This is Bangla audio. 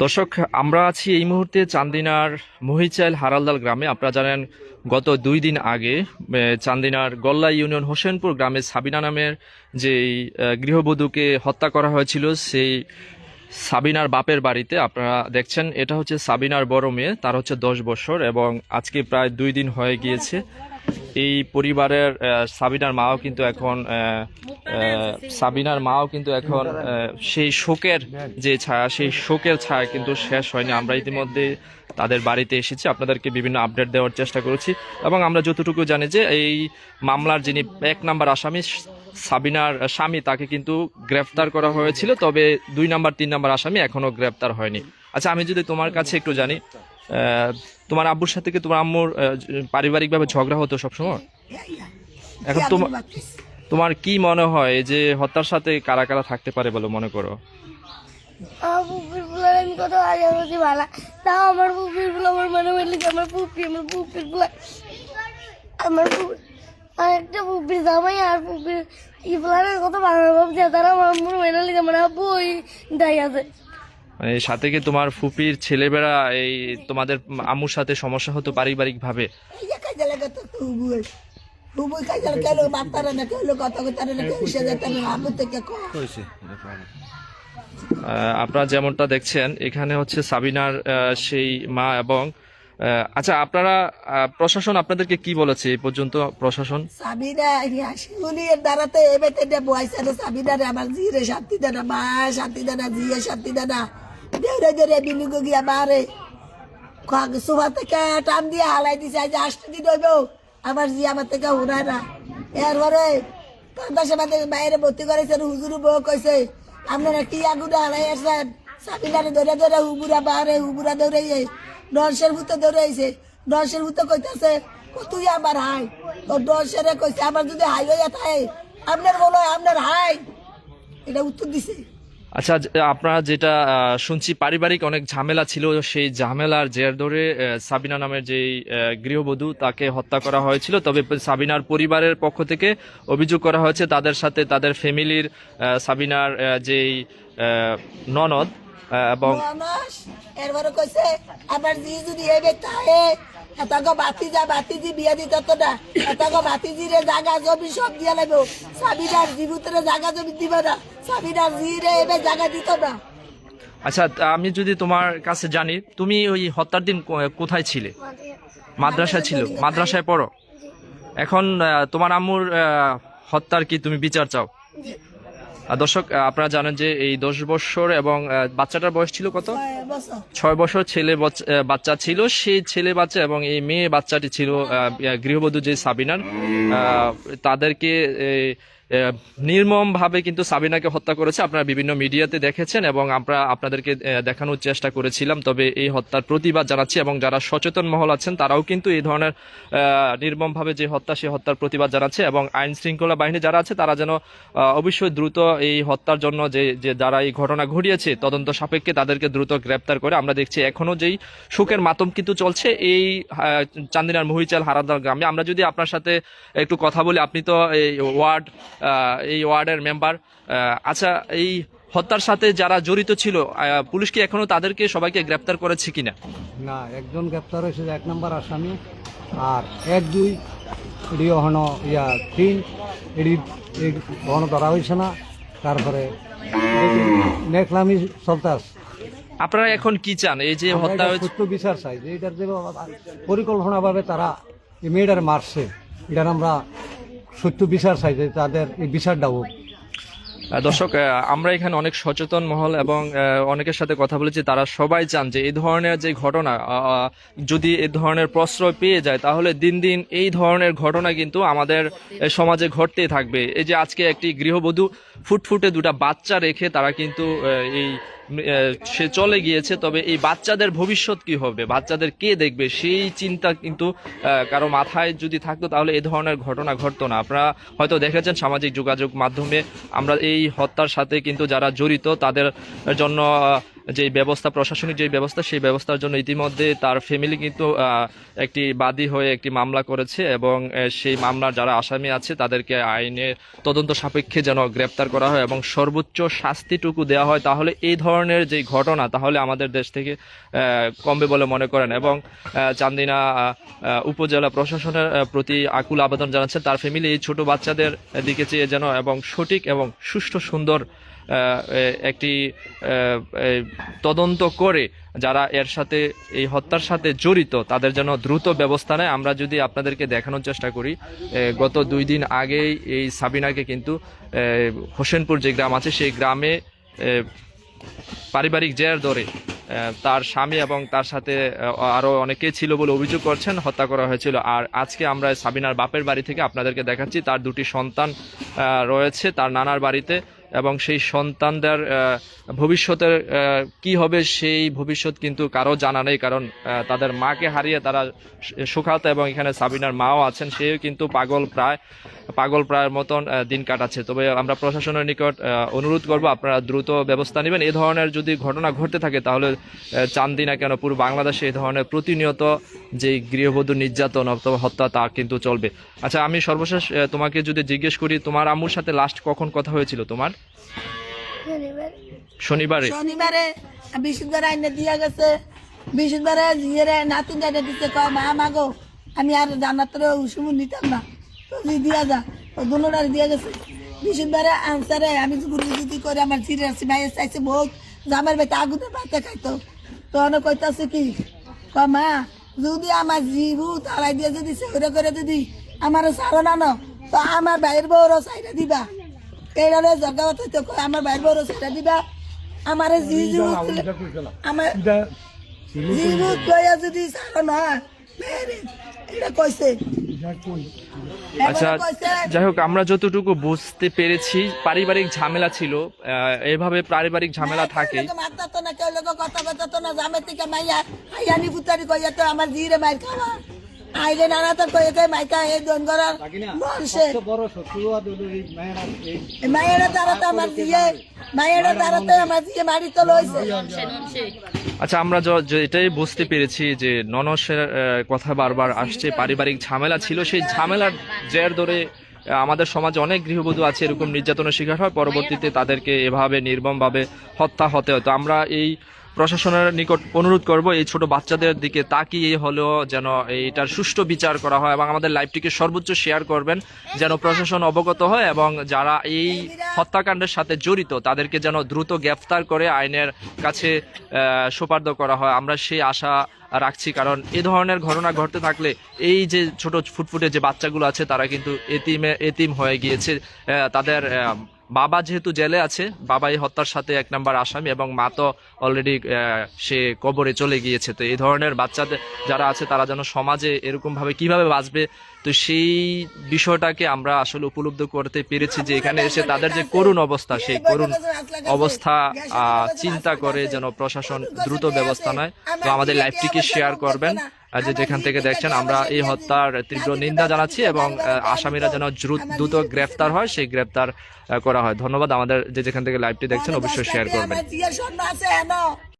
দর্শক, আমরা আছি এই মুহূর্তে চান্দিনার মহিচাইল হারালদাল গ্রামে। আপনারা জানেন গত 2 দিন আগে চান্দিনার গল্লা ইউনিয়ন হোসেনপুর গ্রামে সাবিনা নামের যে গৃহবধূকে হত্যা করা হয়েছিল, সেই সাবিনার বাপের বাড়িতে আপনারা দেখছেন। এটা হচ্ছে সাবিনার বড় মেয়ে, তার হচ্ছে 10 বছর এবং আজকে প্রায় 2 দিন হয়ে গিয়েছে। এই পরিবারের সাবিনার মাও কিন্তু এখন সেই শোকের যে ছায়া, সেই শোকের ছায়া কিন্তু শেষ হয়নি। আমরা ইতিমধ্যে তাদের বাড়িতে এসেছি, আপনাদেরকে বিভিন্ন আপডেট দেওয়ার চেষ্টা করেছি এবং আমরা যতটুকু জানি যে এই মামলার যিনি 1 নম্বর আসামি সাবিনার স্বামী, তাকে কিন্তু গ্রেফতার করা হয়েছিল, তবে 2 নম্বর 3 নম্বর আসামি এখনো গ্রেফতার হয়নি। আচ্ছা, আমি যদি তোমার কাছে একটু জানি, তোমার আব্বুর সাথে কি তোমার আম্মুর পারিবারিকভাবে ঝগড়া হতো সবসময়? এখন তোমার কি মনে হয় যে হত্যার সাথে কারা কারা থাকতে পারে বলে মনে করো? আরেকটা পুপির জামাই আর পুপির ইফলারের কত ভালো ভাবছে, তারা আমার মেনে লিখে আমার আব্বু ওই দায় আছে। মানে সাথে কি তোমার ফুপির ছেলেবেলা এই তোমাদের আম্মুর সাথে সমস্যা হতো পারিবারিক ভাবে? আপনারা যেমনটা দেখছেন, এখানে হচ্ছে সাবিনার সেই মা এবং আচ্ছা, আপনারা প্রশাসন আপনাদেরকে কি বলেছে এই পর্যন্ত? প্রশাসন সাবিনা শিউলির দ্বারাতে এবেতে বয়সে সাবিনা আমার জিরে শান্তি দানা মা শান্তি দানা জিয়ে শান্তি দানা দেউরে দেউরে বিলুগ গিয়া মারে সুভা থেকে টান দিয়ে হালাই দিছে। আজ 8 দিন হইব আমার জি আমার থেকে উড়ায় না। এরপরে 5 মাসে বাইরে ভর্তি করেছেন। হুজুর বউ কইছে আপনারা কি আগুনে হালাই আসছেন? সাবিনারে ধরে ধরে হুবুরা বাহারে হুবুরা দৌড়াইয়ে নরসের ভূতে দৌড়াইছে। নরসের ভূতে কইতেছে তুই আমার হাই, তো নরসেরে কইছে আমার যদি হাই হইয়া থাকে আপনার বলো আপনার হাই, এটা উত্তর দিছে। আচ্ছা, আপনারা যেটা শুনছি পারিবারিক অনেক ঝামেলা ছিল, সেই ঝামেলার জের ধরে সাবিনা নামের যে গৃহবধূ তাকে হত্যা করা হয়েছিল। তবে সাবিনার পরিবারের পক্ষ থেকে অভিযোগ করা হয়েছে তাদের সাথে তাদের ফ্যামিলির সাবিনার যেই ননদ এবং এরপরে কইছে আমার জি যদি এবে তাহে এতগো বাতিজি বিয়া দিত তো না, এতগো বাতিজিরে জায়গা জমি সব দিয়া লাগবো। সাবিনার জীবুতরে জায়গা জমি দিব না, সাবিনার জিরে এবে জায়গা দিত না। আচ্ছা, আমি যদি তোমার কাছে জানি, তুমি ওই হত্যার দিন কোথায় ছিলে? মাদ্রাসায় ছিল? মাদ্রাসায় পড়ো এখন? তোমার আম্মুর হত্যার কি তুমি বিচার চাও? দর্শক, আপনারা জানেন যে এই 10 বছর এবং বাচ্চাটার বয়স ছিল কত? 6 বছর ছেলে বাচ্চা ছিল। সেই ছেলে বাচ্চা এবং এই মেয়ে বাচ্চাটি ছিল গৃহবধূ যে সাবিনার, তাদেরকে নির্মম ভাবে কিন্তু সাবিনাকে হত্যা করেছে। আপনারা বিভিন্ন মিডিয়াতে দেখেছেন এবং আমরা আপনাদেরকে দেখানোর চেষ্টা করেছিলাম। তবে এই হত্যার প্রতিবাদ জানাচ্ছি এবং যারা সচেতন মহল আছেন তারাও কিন্তু এই ধরনের নির্মম ভাবে যে হত্যা, সেই হত্যার প্রতিবাদ জানাচ্ছে এবং আইন শৃঙ্খলা বাহিনী যারা আছে তারা যেন অবশ্যই দ্রুত এই হত্যার জন্য যে যারা এই ঘটনা ঘটিয়েছে তদন্ত সাপেক্ষে তাদেরকে দ্রুত গ্রেপ্তার করে। আমরা দেখছি এখনো যেই শোকের মাতম কিন্তু চলছে এই চান্দিনার মহিচাইল হারালদাল গ্রামে। আমরা যদি আপনার সাথে একটু কথা বলি, আপনি তো এই ওয়ার্ডের মেম্বার। আচ্ছা, এই হত্যার সাথে যারা জড়িত ছিল পুলিশ কি এখনো তাদেরকে সবাইকে গ্রেপ্তার করেছে কিনা? না, একজন গ্রেপ্তার হয়েছে 1 নম্বর আসামি, আর 1, 2 এটি হন 3 এটি হন ধরা হয়েছে না। তারপরে নেকলামি চলতে আছে। আপনারা এখন কি চান? এই যে হত্যা হয়েছে, সত্য বিচার চাই যে এটার যে পরিকল্পনাভাবে তারা এই মেয়েটার মারছে, এটার আমরা সত্য বিচার চাই যে তাদের এই বিচারটা হোক। দর্শক, আমরা এখানে অনেক সচেতন মহল এবং অনেকের সাথে কথা বলেছি, তারা সবাই চান যে এই ধরনের যে ঘটনা যদি এই ধরনের প্রশ্রয় পেয়ে যায় তাহলে দিন দিন এই ধরনের ঘটনা কিন্তু আমাদের সমাজে ঘটতেই থাকবে। এই যে আজকে একটি গৃহবধূ ফুটফুটে 2টা বাচ্চা রেখে তারা কিন্তু সে চলে গিয়েছে, তবে এই বাচ্চাদের ভবিষ্যৎ কি হবে, বাচ্চাদের কে দেখবে, সেই চিন্তা কিন্তু কারো মাথায় যদি থাকতো তাহলে এই ধরনের ঘটনা ঘটতো না। আপনারা হয়তো দেখেছেন সামাজিক যোগাযোগ মাধ্যমে আমরা এই হত্যার সাথে কিন্তু যারা জড়িত তাদের জন্য যে ব্যবস্থা, প্রশাসনিক যে ব্যবস্থা, সেই ব্যবস্থার জন্য ইতিমধ্যে তার ফ্যামিলি কিন্তু একটি বাদী হয়ে একটি মামলা করেছে এবং সেই মামলার যারা আসামি আছে তাদেরকে আইনের তদন্ত সাপেক্ষে যেন গ্রেপ্তার করা হয় এবং সর্বোচ্চ শাস্তিটুকু দেওয়া হয়, তাহলে এই ধরনের যে ঘটনা তাহলে আমাদের দেশ থেকে কমবে বলে মনে করেন। এবং চান্দিনা উপজেলা প্রশাসনের প্রতি আকুল আবেদন জানাচ্ছেন তার ফ্যামিলি এই ছোট বাচ্চাদের দিকে চেয়ে যেন এবং সঠিক এবং সুষ্ঠু সুন্দর একটি তদন্ত করে যারা এর সাথে এই হত্যার সাথে জড়িত তাদের যেন দ্রুত ব্যবস্থা নেয়। আমরা যদি আপনাদেরকে দেখানোর চেষ্টা করি, গত 2 দিন আগেই এই সাবিনাকে কিন্তু হোসেনপুর যে গ্রাম আছে সেই গ্রামে পারিবারিক জের ধরে তার স্বামী এবং তার সাথে আরো অনেকে ছিল বলে অভিযোগ করছেন হত্যা করা হয়েছিল। আর আজকে আমরা সাবিনার বাপের বাড়ি থেকে আপনাদেরকে দেখাচ্ছি, তার 2টি সন্তান রয়েছে তার নানার বাড়িতে এবং সেই সন্তানদের ভবিষ্যতের কি হবে সেই ভবিষ্যৎ কিন্তু কারো জানা নেই, কারণ তাদের মাকে হারিয়ে তারা সুখাহত এবং এখানে সাবিনার মাও আছেন, সেও কিন্তু পাগল প্রায়ের মতন দিন কাটাচ্ছে। তবে আমরা প্রশাসনের নিকট অনুরোধ করব আপনারা দ্রুত ব্যবস্থা নেবেন। এই ধরনের যদি ঘটনা ঘটতে থাকে তাহলে চান্দিনা কেন পুরো বাংলাদেশে এই ধরনের প্রতিনিয়ত যে গৃহবধূ নির্যাতন অথবা হত্যা তা কিন্তু চলবে। আচ্ছা, আমি সর্বশেষ তোমাকে যদি জিজ্ঞেস করি, তোমার আম্মুর সাথে লাস্ট কখন কথা হয়েছিল তোমার? শনিবারে বৃহস্পতিবার আইনে দিয়া গেছে, বৃহস্পতিবারে জিয়ের নাতিন যাইতে দিচ্ছে, কয় মা মাগো আমি আর জান্নাতের উসুমু নিতাম না, তো দিয়া যা, ও দুটারে দিয়া গেছে। বৃহস্পতিবারে আনসারে আমি গুরুজি করে আমার জিরে আসছি, মায়ের চাইছে বহুত জামের বেতে আগুতে পাতে খাইতো, তো অনেক কইতাছে কি কয় মা যদি আমার জিবু তারাই দিয়ে যদি সেরে করে যদি আমার সারো না তো আমার ভাইয়ের বউরও সাইডে দিবা, এইভাবে জগাবত হইতো, আমার ভাইয়ের বউরও সাইডে দিবা, আমার জিজু আমার জিবু কইয়া যদি সারো না এটা কইছে। আচ্ছা, যাই হোক, আমরা যতটুকু বুঝতে পেরেছি পারিবারিক ঝামেলা ছিল, এইভাবে পারিবারিক ঝামেলা থাকে। মারতো না কেউ লোক কথা বলতো না, জামের থেকে মাইয়া আইয়ানি পুতারি কইয়া তো আমার জিরে মাইর খাওয়া আইলে নানা তো কয়ে মাইকা এই দন করার বলছে মায়েরা তারা তো আমার দিয়ে মায়েরা তারা তো আমার দিয়ে মারি তো লইছে। আচ্ছা, আমরা এটাই বুঝতে পেরেছি যে ননসের কথা বারবার আসছে, পারিবারিক ঝামেলা ছিল, সেই ঝামেলার জের ধরে আমাদের সমাজে অনেক গৃহবধূ আছে এরকম নির্যাতনের শিকার হয়, পরবর্তীতে তাদেরকে এভাবে নির্মমভাবে হত্যা হতে হয়। তো আমরা এই প্রশাসনের নিকট অনুরোধ করব এই ছোট বাচ্চাদের দিকে তাকিয়ে হলেও যেন এইটার সুষ্ঠু বিচার করা হয় এবং আমাদের লাইভটিকে সর্বোচ্চ শেয়ার করবেন যেন প্রশাসন অবগত হয় এবং যারা এই হত্যাকাণ্ডের সাথে জড়িত তাদেরকে যেন দ্রুত গ্রেফতার করে আইনের কাছে সোপর্দ করা হয়। আমরা সেই আশা রাখছি, কারণ এই ধরনের ঘটনা ঘটতে থাকলে এই যে ছোট ফুটফুটে যে বাচ্চাগুলো আছে তারা কিন্তু এতিম হয়ে গিয়েছে। তাদের বাবা যেহেতু জেলে আছে, বাবা এই হত্যার সাথে 1 নম্বর আসামি এবং মা তো অলরেডি সে কবরে চলে গিয়েছে। তো এই ধরনের বাচ্চাদের যারা আছে তারা যেন সমাজে এরকম ভাবে কিভাবে বাঁচবে, তো সেই বিষয়টাকে আমরা আসলে উপলব্ধি করতে পেরেছি যে এখানে এসে তাদের যে করুণ অবস্থা, সেই করুণ অবস্থা চিন্তা করে যেন প্রশাসন দ্রুত ব্যবস্থা নেয়। তো আমাদের লাইভটিকে শেয়ার করবেন যে যেখান থেকে দেখছেন। আমরা এই হত্যার তীব্র নিন্দা জানাচ্ছি এবং আসামিরা যেন দ্রুত গ্রেফতার হয়, সেই গ্রেফতার করা হয়। ধন্যবাদ। আমাদের যেখান থেকে লাইভটি দেখছেন অবশ্যই শেয়ার করবেন।